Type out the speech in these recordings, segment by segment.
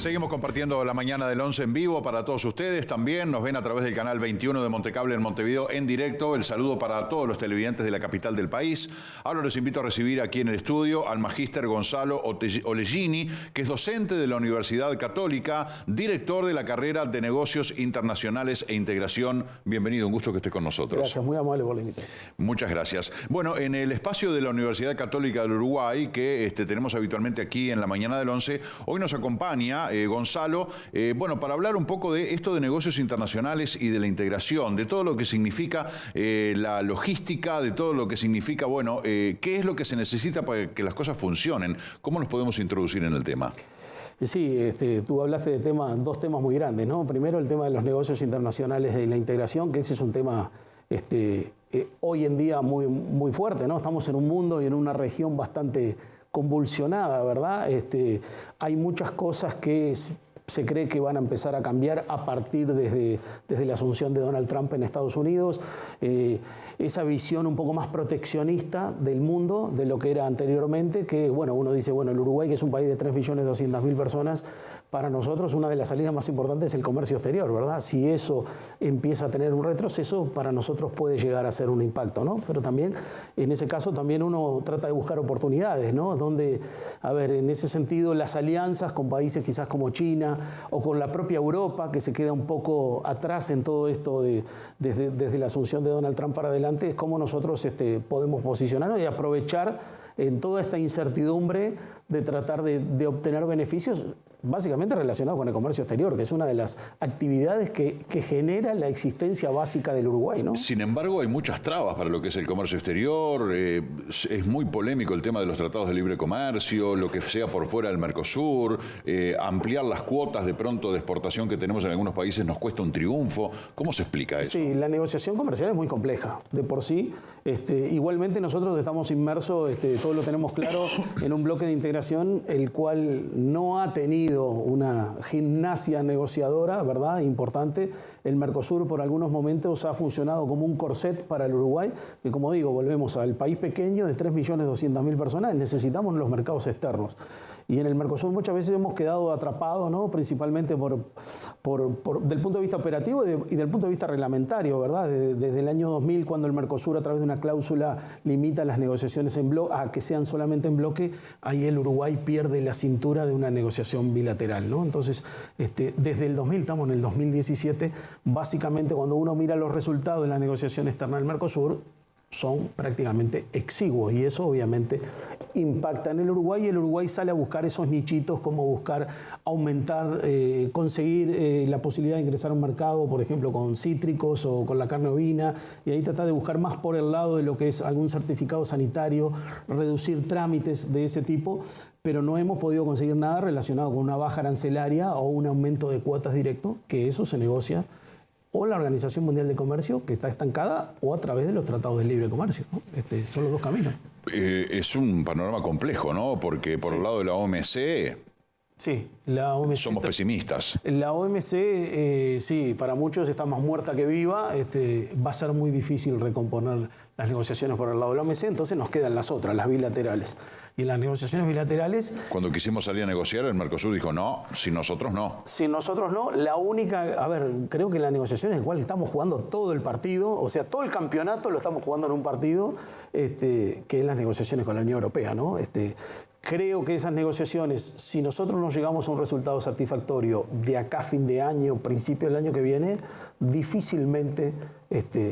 Seguimos compartiendo la mañana del 11 en vivo para todos ustedes. También nos ven a través del canal 21 de Montecable en Montevideo en directo. El saludo para todos los televidentes de la capital del país. Ahora les invito a recibir aquí en el estudio al magíster Gonzalo Olegini, que es docente de la Universidad Católica, director de la carrera de Negocios Internacionales e Integración. Bienvenido, un gusto que esté con nosotros. Gracias, muy amable por la invitación. Muchas gracias. Bueno, en el espacio de la Universidad Católica del Uruguay, que tenemos habitualmente aquí en la mañana del 11, hoy nos acompaña Gonzalo, bueno, para hablar un poco de esto de negocios internacionales y de la integración, de todo lo que significa la logística, de todo lo que significa, bueno, qué es lo que se necesita para que las cosas funcionen. ¿Cómo nos podemos introducir en el tema? Sí, tú hablaste de dos temas muy grandes, ¿no? Primero, el tema de los negocios internacionales y la integración, que ese es un tema hoy en día muy fuerte, ¿no? Estamos en un mundo y en una región bastante convulsionada, ¿verdad? Hay muchas cosas que se cree que van a empezar a cambiar a partir desde la asunción de Donald Trump en Estados Unidos. Esa visión un poco más proteccionista del mundo, de lo que era anteriormente, que bueno, uno dice, bueno, el Uruguay, que es un país de 3.200.000 personas, para nosotros una de las salidas más importantes es el comercio exterior, ¿verdad? Si eso empieza a tener un retroceso, para nosotros puede llegar a ser un impacto, ¿no? Pero también, en ese caso, también uno trata de buscar oportunidades, ¿no? Donde, a ver, en ese sentido, las alianzas con países quizás como China o con la propia Europa, que se queda un poco atrás en todo esto desde la asunción de Donald Trump para adelante, es cómo nosotros podemos posicionarnos y aprovechar en toda esta incertidumbre de tratar de obtener beneficios básicamente relacionados con el comercio exterior, que es una de las actividades que genera la existencia básica del Uruguay, ¿no? Sin embargo, hay muchas trabas para lo que es el comercio exterior. Es muy polémico el tema de los tratados de libre comercio, lo que sea por fuera del Mercosur, ampliar las cuotas de pronto de exportación que tenemos en algunos países nos cuesta un triunfo. ¿Cómo se explica eso? Sí, la negociación comercial es muy compleja de por sí. Igualmente nosotros estamos inmersos, todos lo tenemos claro, en un bloque de integración el cual no ha tenido una gimnasia negociadora, ¿verdad?, importante. El Mercosur por algunos momentos ha funcionado como un corset para el Uruguay, que como digo, volvemos al país pequeño de 3.200.000 personas, necesitamos los mercados externos. Y en el Mercosur muchas veces hemos quedado atrapados, ¿no?, principalmente del punto de vista operativo y del punto de vista reglamentario, ¿verdad? Desde el año 2000, cuando el Mercosur, a través de una cláusula, limita las negociaciones a que sean solamente en bloque, ahí el Uruguay pierde la cintura de una negociación bilateral, ¿no? Entonces, desde el 2000, estamos en el 2017, básicamente cuando uno mira los resultados de la negociación externa del Mercosur, son prácticamente exiguos y eso obviamente impacta en el Uruguay y el Uruguay sale a buscar esos nichitos como buscar aumentar, conseguir la posibilidad de ingresar a un mercado, por ejemplo, con cítricos o con la carne ovina, y ahí tratar de buscar más por el lado de lo que es algún certificado sanitario, reducir trámites de ese tipo, pero no hemos podido conseguir nada relacionado con una baja arancelaria o un aumento de cuotas directo, que eso se negocia o la Organización Mundial de Comercio, que está estancada, o a través de los tratados de libre comercio, ¿no? Son los dos caminos. Es un panorama complejo, ¿no? Porque por el lado de la OMC... Sí, la OMC... Somos pesimistas. La OMC, sí, para muchos está más muerta que viva. Va a ser muy difícil recomponer las negociaciones por el lado de la OMC, entonces nos quedan las otras, las bilaterales. Y en las negociaciones bilaterales... Cuando quisimos salir a negociar, el Mercosur dijo, no, si nosotros no. Si nosotros no, la única... A ver, creo que en las negociaciones igual estamos jugando todo el partido, o sea, todo el campeonato lo estamos jugando en un partido, que es las negociaciones con la Unión Europea, ¿no? Creo que esas negociaciones, si nosotros no llegamos a un resultado satisfactorio de acá a fin de año, principio del año que viene, difícilmente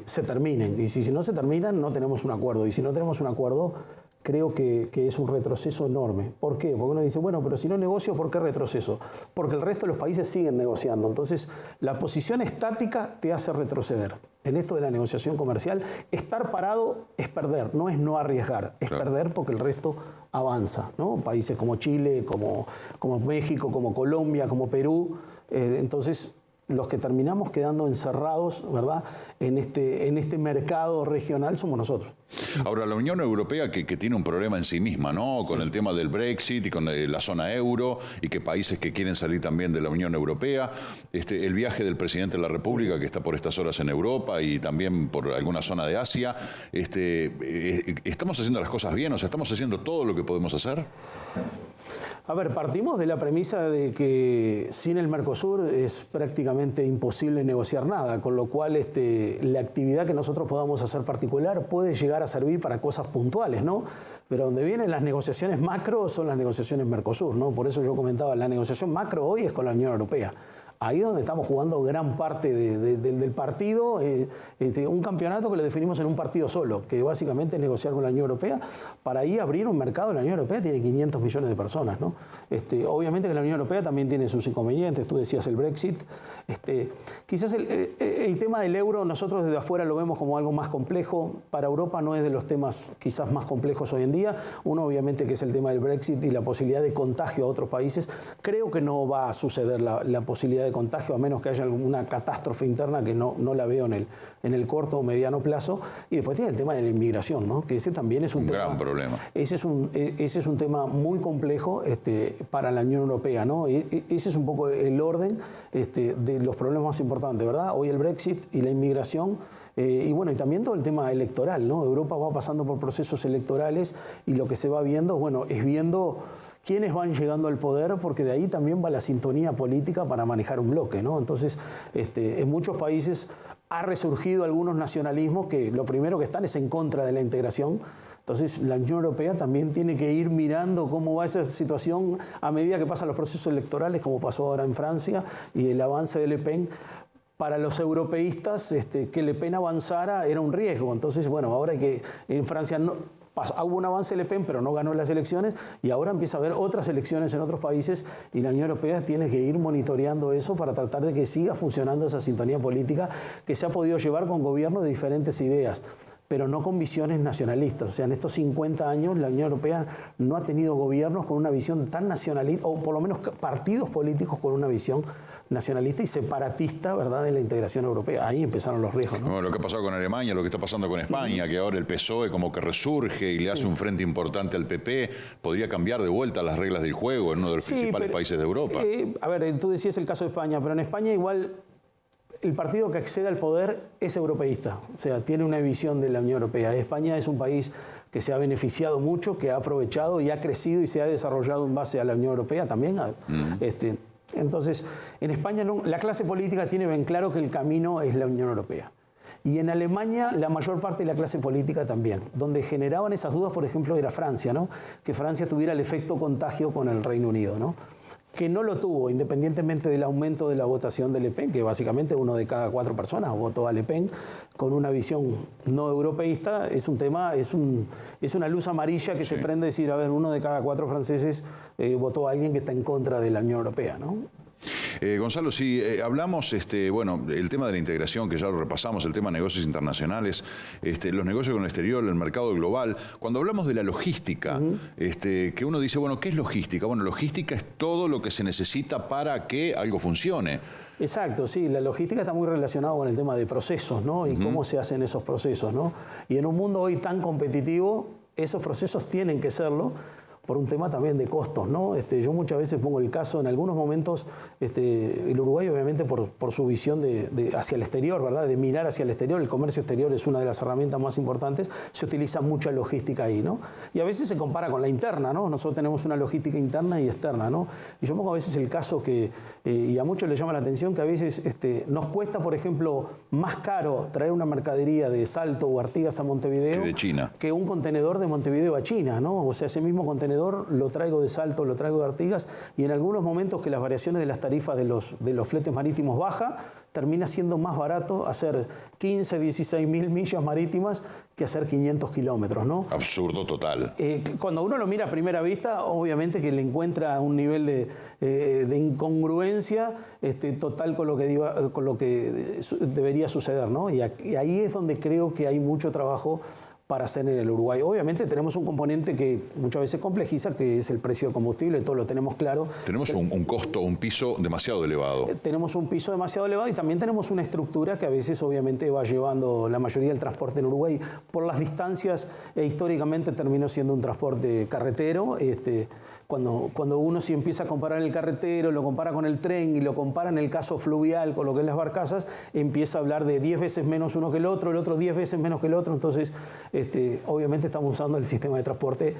se terminen. Y si no se terminan, no tenemos un acuerdo. Y si no tenemos un acuerdo, creo que es un retroceso enorme. ¿Por qué? Porque uno dice, bueno, pero si no negocio, ¿por qué retroceso? Porque el resto de los países siguen negociando. Entonces, la posición estática te hace retroceder. En esto de la negociación comercial, estar parado es perder, no es no arriesgar, es perder porque el resto avanza, ¿no? Países como Chile, como México, como Colombia, como Perú, entonces los que terminamos quedando encerrados, ¿verdad?, en este mercado regional somos nosotros. Ahora, la Unión Europea que tiene un problema en sí misma, ¿no? Con el tema del Brexit y con la zona euro, y que países que quieren salir también de la Unión Europea, el viaje del presidente de la República, que está por estas horas en Europa y también por alguna zona de Asia, ¿estamos haciendo las cosas bien? O sea, ¿estamos haciendo todo lo que podemos hacer? A ver, partimos de la premisa de que sin el Mercosur es prácticamente imposible negociar nada, con lo cual la actividad que nosotros podamos hacer particular puede llegar a servir para cosas puntuales, ¿no? Pero donde vienen las negociaciones macro son las negociaciones Mercosur, ¿no? Por eso yo comentaba, la negociación macro hoy es con la Unión Europea. Ahí es donde estamos jugando gran parte del partido, un campeonato que lo definimos en un partido solo, que básicamente es negociar con la Unión Europea. Para ahí abrir un mercado, la Unión Europea tiene 500 millones de personas, ¿no? Obviamente que la Unión Europea también tiene sus inconvenientes, tú decías el Brexit. Quizás el tema del euro nosotros desde afuera lo vemos como algo más complejo. Para Europa no es de los temas quizás más complejos hoy en día. Uno obviamente que es el tema del Brexit y la posibilidad de contagio a otros países. Creo que no va a suceder la posibilidad de contagio, a menos que haya alguna catástrofe interna que no la veo en el corto o mediano plazo. Y después tiene el tema de la inmigración, ¿no? Que ese también es un gran problema. Ese es un tema muy complejo para la Unión Europea, ¿no? Ese es un poco el orden de los problemas más importantes, ¿verdad? Hoy el Brexit y la inmigración. Y bueno, y también todo el tema electoral, ¿no? Europa va pasando por procesos electorales y lo que se va viendo, bueno, es viendo quiénes van llegando al poder, porque de ahí también va la sintonía política para manejar un bloque, ¿no? Entonces, en muchos países ha resurgido algunos nacionalismos que lo primero que están es en contra de la integración. Entonces, la Unión Europea también tiene que ir mirando cómo va esa situación a medida que pasan los procesos electorales, como pasó ahora en Francia, y el avance de Le Pen. Para los europeístas, que Le Pen avanzara era un riesgo. Entonces, bueno, ahora que en Francia hubo un avance de Le Pen, pero no ganó las elecciones, y ahora empieza a haber otras elecciones en otros países, y la Unión Europea tiene que ir monitoreando eso para tratar de que siga funcionando esa sintonía política que se ha podido llevar con gobiernos de diferentes ideas, pero no con visiones nacionalistas. O sea, en estos 50 años la Unión Europea no ha tenido gobiernos con una visión tan nacionalista, o por lo menos partidos políticos con una visión nacionalista y separatista, ¿verdad?, de la integración europea. Ahí empezaron los riesgos, ¿no? Bueno, lo que ha pasado con Alemania, lo que está pasando con España, que ahora el PSOE como que resurge y le hace un frente importante al PP, podría cambiar de vuelta las reglas del juego en uno de los principales países de Europa. A ver, tú decías el caso de España, pero en España igual el partido que accede al poder es europeísta, o sea, tiene una visión de la Unión Europea. España es un país que se ha beneficiado mucho, que ha aprovechado y ha crecido y se ha desarrollado en base a la Unión Europea también. Entonces, en España la clase política tiene bien claro que el camino es la Unión Europea. Y en Alemania la mayor parte de la clase política también. Donde generaban esas dudas, por ejemplo, era Francia, ¿no? Que Francia tuviera el efecto contagio con el Reino Unido, ¿no? Que no lo tuvo, independientemente del aumento de la votación de Le Pen, que básicamente 1 de cada 4 personas votó a Le Pen con una visión no europeísta. Es un tema, es una luz amarilla que se prende decir, a ver, 1 de cada 4 franceses votó a alguien que está en contra de la Unión Europea, ¿no? Gonzalo, si hablamos, bueno, el tema de la integración, que ya lo repasamos, el tema de negocios internacionales, los negocios con el exterior, el mercado global, cuando hablamos de la logística, que uno dice, bueno, ¿qué es logística? Bueno, logística es todo lo que se necesita para que algo funcione. Exacto, sí, la logística está muy relacionada con el tema de procesos, ¿no? Y cómo se hacen esos procesos, ¿no? Y en un mundo hoy tan competitivo, esos procesos tienen que serlo, por un tema también de costos, ¿no? Yo muchas veces pongo el caso, en algunos momentos, el Uruguay obviamente por su visión hacia el exterior, ¿verdad? De mirar hacia el exterior, el comercio exterior es una de las herramientas más importantes, se utiliza mucha logística ahí, ¿no? Y a veces se compara con la interna, ¿no? Nosotros tenemos una logística interna y externa, ¿no? Y yo pongo a veces el caso que, y a muchos les llama la atención, que a veces nos cuesta, por ejemplo, más caro traer una mercadería de Salto o Artigas a Montevideo que de China, que un contenedor de Montevideo a China, ¿no? O sea, ese mismo contenedor lo traigo de Salto, lo traigo de Artigas, y en algunos momentos que las variaciones de las tarifas de los fletes marítimos baja, termina siendo más barato hacer 15, 16 mil millas marítimas que hacer 500 kilómetros, ¿no? Absurdo total. Cuando uno lo mira a primera vista, obviamente que le encuentra un nivel de incongruencia total con lo que debería suceder, ¿no? Y ahí es donde creo que hay mucho trabajo para hacer en el Uruguay. Obviamente tenemos un componente que muchas veces complejiza, que es el precio del combustible, todo lo tenemos claro. Tenemos un costo, un piso demasiado elevado. Tenemos un piso demasiado elevado y también tenemos una estructura que a veces obviamente va llevando la mayoría del transporte en Uruguay por las distancias, históricamente terminó siendo un transporte carretero. Cuando uno sí empieza a comparar el carretero, lo compara con el tren y lo compara en el caso fluvial con lo que es las barcazas, empieza a hablar de 10 veces menos uno que el otro 10 veces menos que el otro, entonces obviamente estamos usando el sistema de transporte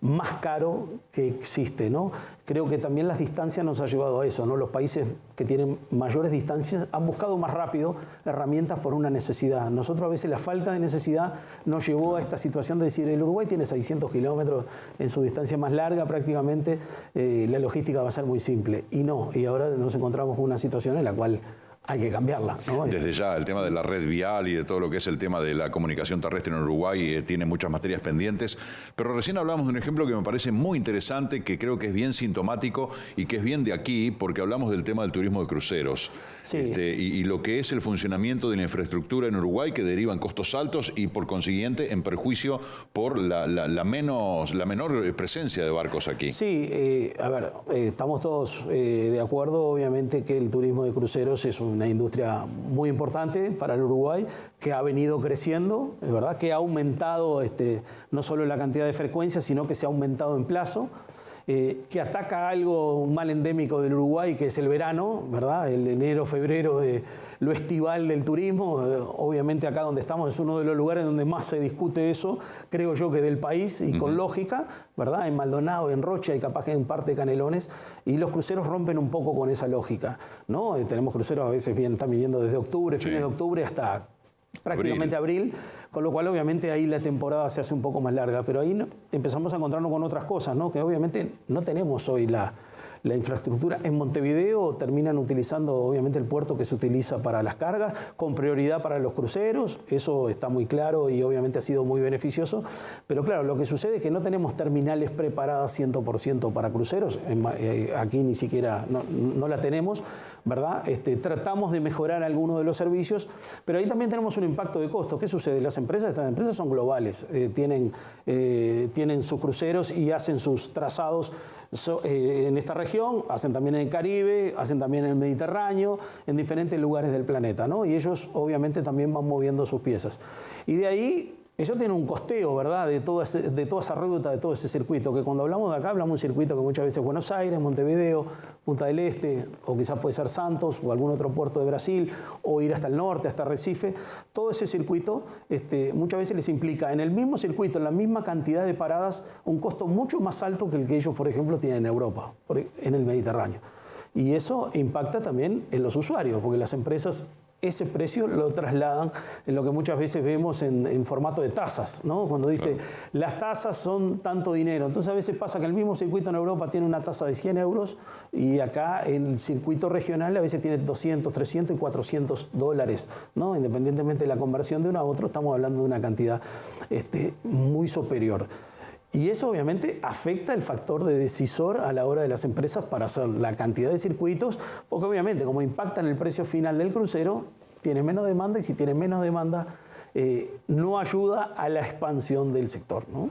más caro que existe, ¿no? Creo que también las distancias nos ha llevado a eso, ¿no? Los países que tienen mayores distancias han buscado más rápido herramientas por una necesidad. Nosotros a veces la falta de necesidad nos llevó a esta situación de decir, el Uruguay tiene 600 kilómetros en su distancia más larga prácticamente, la logística va a ser muy simple. Y no, y ahora nos encontramos con una situación en la cual hay que cambiarla, ¿no? Desde ya, el tema de la red vial y de todo lo que es el tema de la comunicación terrestre en Uruguay tiene muchas materias pendientes, pero recién hablamos de un ejemplo que me parece muy interesante, que creo que es bien sintomático y que es bien de aquí, porque hablamos del tema del turismo de cruceros. Sí. Y lo que es el funcionamiento de la infraestructura en Uruguay, que deriva en costos altos y por consiguiente en perjuicio por la menor presencia de barcos aquí. Sí, a ver, estamos todos de acuerdo, obviamente, que el turismo de cruceros es una industria muy importante para el Uruguay, que ha venido creciendo, es verdad, que ha aumentado no solo la cantidad de frecuencias, sino que se ha aumentado en plazo. Que ataca algo, un mal endémico del Uruguay, que es el verano, ¿verdad? El enero, febrero, lo estival del turismo. Obviamente acá donde estamos es uno de los lugares donde más se discute eso, creo yo que del país, y con lógica, ¿verdad? En Maldonado, en Rocha y capaz que en parte de Canelones, y los cruceros rompen un poco con esa lógica, ¿no? Tenemos cruceros a veces están viniendo desde octubre, fines de octubre hasta prácticamente abril, con lo cual obviamente ahí la temporada se hace un poco más larga, pero ahí empezamos a encontrarnos con otras cosas, ¿no? Que obviamente no tenemos hoy la infraestructura. En Montevideo terminan utilizando obviamente el puerto que se utiliza para las cargas, con prioridad para los cruceros, eso está muy claro y obviamente ha sido muy beneficioso, pero claro, lo que sucede es que no tenemos terminales preparadas 100% para cruceros, aquí ni siquiera no la tenemos, ¿verdad? Tratamos de mejorar algunos de los servicios, pero ahí también tenemos un impacto de costo. ¿Qué sucede? Estas empresas son globales, tienen sus cruceros y hacen sus trazados en esta región, hacen también en el Caribe, hacen también en el Mediterráneo, en diferentes lugares del planeta, ¿no? Y ellos obviamente también van moviendo sus piezas. Y de ahí, ellos tienen un costeo, ¿verdad? De toda esa ruta, de todo ese circuito, que cuando hablamos de acá, hablamos de un circuito que muchas veces es Buenos Aires, Montevideo, Punta del Este, o quizás puede ser Santos, o algún otro puerto de Brasil, o ir hasta el norte, hasta Recife. Todo ese circuito muchas veces les implica en el mismo circuito, en la misma cantidad de paradas, un costo mucho más alto que el que ellos, por ejemplo, tienen en Europa, en el Mediterráneo. Y eso impacta también en los usuarios, porque las empresas ese precio lo trasladan en lo que muchas veces vemos en formato de tasas, ¿no? Cuando dice, las tasas son tanto dinero. Entonces a veces pasa que el mismo circuito en Europa tiene una tasa de 100 euros y acá en el circuito regional a veces tiene 200, 300 y 400 dólares, ¿no? Independientemente de la conversión de uno a otro, estamos hablando de una cantidad muy superior. Y eso obviamente afecta el factor de decisor a la hora de las empresas para hacer la cantidad de circuitos, porque obviamente como impacta en el precio final del crucero, tiene menos demanda y si tiene menos demanda no ayuda a la expansión del sector, ¿no?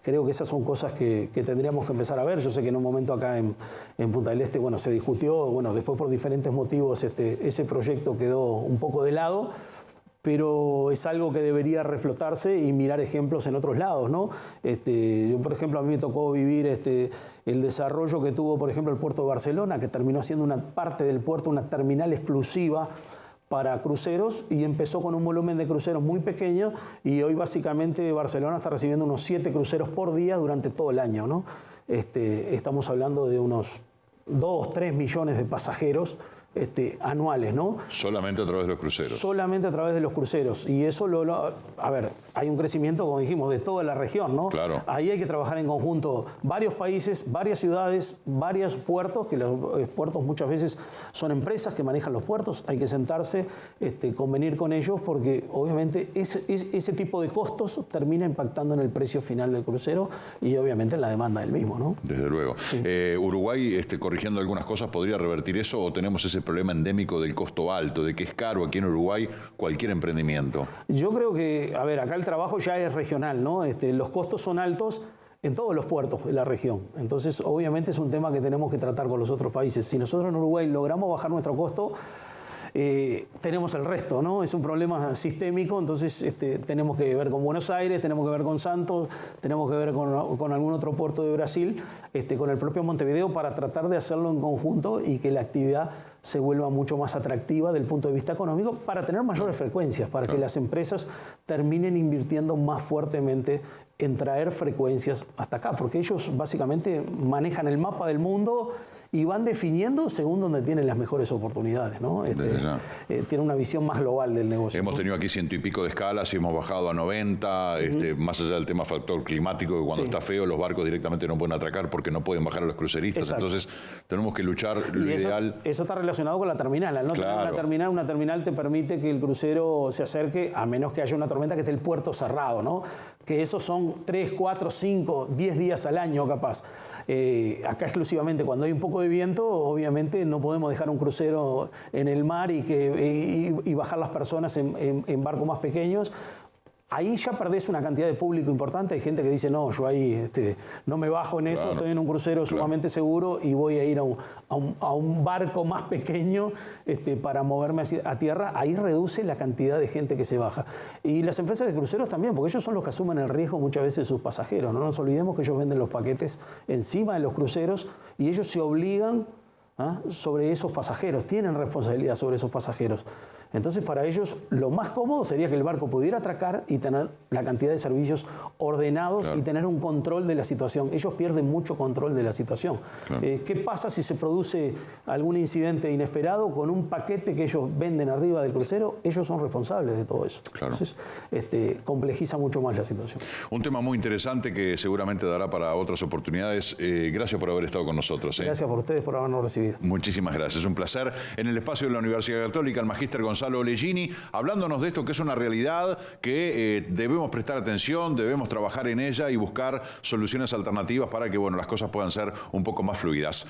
Creo que esas son cosas que tendríamos que empezar a ver. Yo sé que en un momento acá en Punta del Este se discutió, después por diferentes motivos ese proyecto quedó un poco de lado, pero es algo que debería reflotarse y mirar ejemplos en otros lados, ¿no? Yo, por ejemplo, a mí me tocó vivir el desarrollo que tuvo, por ejemplo, el puerto de Barcelona, que terminó siendo una parte del puerto, una terminal exclusiva para cruceros, y empezó con un volumen de cruceros muy pequeño, y hoy básicamente Barcelona está recibiendo unos 7 cruceros por día durante todo el año, ¿no? Estamos hablando de unos 2, 3 millones de pasajeros anuales, ¿no? Solamente a través de los cruceros. Solamente a través de los cruceros. Y eso, a ver, hay un crecimiento, como dijimos, de toda la región, ¿no? Claro. Ahí hay que trabajar en conjunto varios países, varias ciudades, varios puertos, que los puertos muchas veces son empresas que manejan los puertos. Hay que sentarse, convenir con ellos, porque obviamente ese tipo de costos termina impactando en el precio final del crucero y obviamente en la demanda del mismo, ¿no? Desde luego. Sí. Uruguay, corrigiendo algunas cosas, ¿podría revertir eso o tenemos ese problema endémico del costo alto, de que es caro aquí en Uruguay cualquier emprendimiento? Yo creo que, a ver, acá el trabajo ya es regional, ¿no? Los costos son altos en todos los puertos de la región. Entonces, obviamente es un tema que tenemos que tratar con los otros países. Si nosotros en Uruguay logramos bajar nuestro costo, tenemos el resto, ¿no? Es un problema sistémico, entonces tenemos que ver con Buenos Aires, tenemos que ver con Santos, tenemos que ver con algún otro puerto de Brasil, con el propio Montevideo, para tratar de hacerlo en conjunto y que la actividad se vuelva mucho más atractiva del punto de vista económico para tener mayores frecuencias, para que las empresas terminen invirtiendo más fuertemente en traer frecuencias hasta acá, porque ellos básicamente manejan el mapa del mundo y van definiendo según donde tienen las mejores oportunidades, ¿no? Tienen una visión más global del negocio. Hemos tenido aquí 100 y pico de escalas y hemos bajado a 90, más allá del tema factor climático, que cuando está feo los barcos directamente no pueden atracar porque no pueden bajar a los cruceristas. Exacto. Entonces tenemos que luchar lo ideal. Eso está relacionado con la terminal. Al no tener una terminal te permite que el crucero se acerque, a menos que haya una tormenta, que esté el puerto cerrado, ¿no? Que esos son 3, 4, 5, 10 días al año capaz. Acá exclusivamente cuando hay un poco de viento, obviamente no podemos dejar un crucero en el mar y bajar las personas en barcos más pequeños. Ahí ya perdés una cantidad de público importante. Hay gente que dice, no, yo ahí no me bajo en eso, estoy en un crucero sumamente seguro y voy a ir a un barco más pequeño para moverme a tierra. Ahí reduce la cantidad de gente que se baja. Y las empresas de cruceros también, porque ellos son los que asumen el riesgo muchas veces de sus pasajeros. No nos olvidemos que ellos venden los paquetes encima de los cruceros y ellos se obligan sobre esos pasajeros, tienen responsabilidad sobre esos pasajeros. Entonces, para ellos, lo más cómodo sería que el barco pudiera atracar y tener la cantidad de servicios ordenados y tener un control de la situación. Ellos pierden mucho control de la situación. ¿Qué pasa si se produce algún incidente inesperado con un paquete que ellos venden arriba del crucero? Ellos son responsables de todo eso. Entonces, complejiza mucho más la situación. Un tema muy interesante que seguramente dará para otras oportunidades. Gracias por haber estado con nosotros. Gracias por ustedes por habernos recibido. Muchísimas gracias. Es un placer. En el espacio de la Universidad Católica, el magíster Gonzalo Olegini, hablándonos de esto que es una realidad que debemos prestar atención, debemos trabajar en ella y buscar soluciones alternativas para que las cosas puedan ser un poco más fluidas.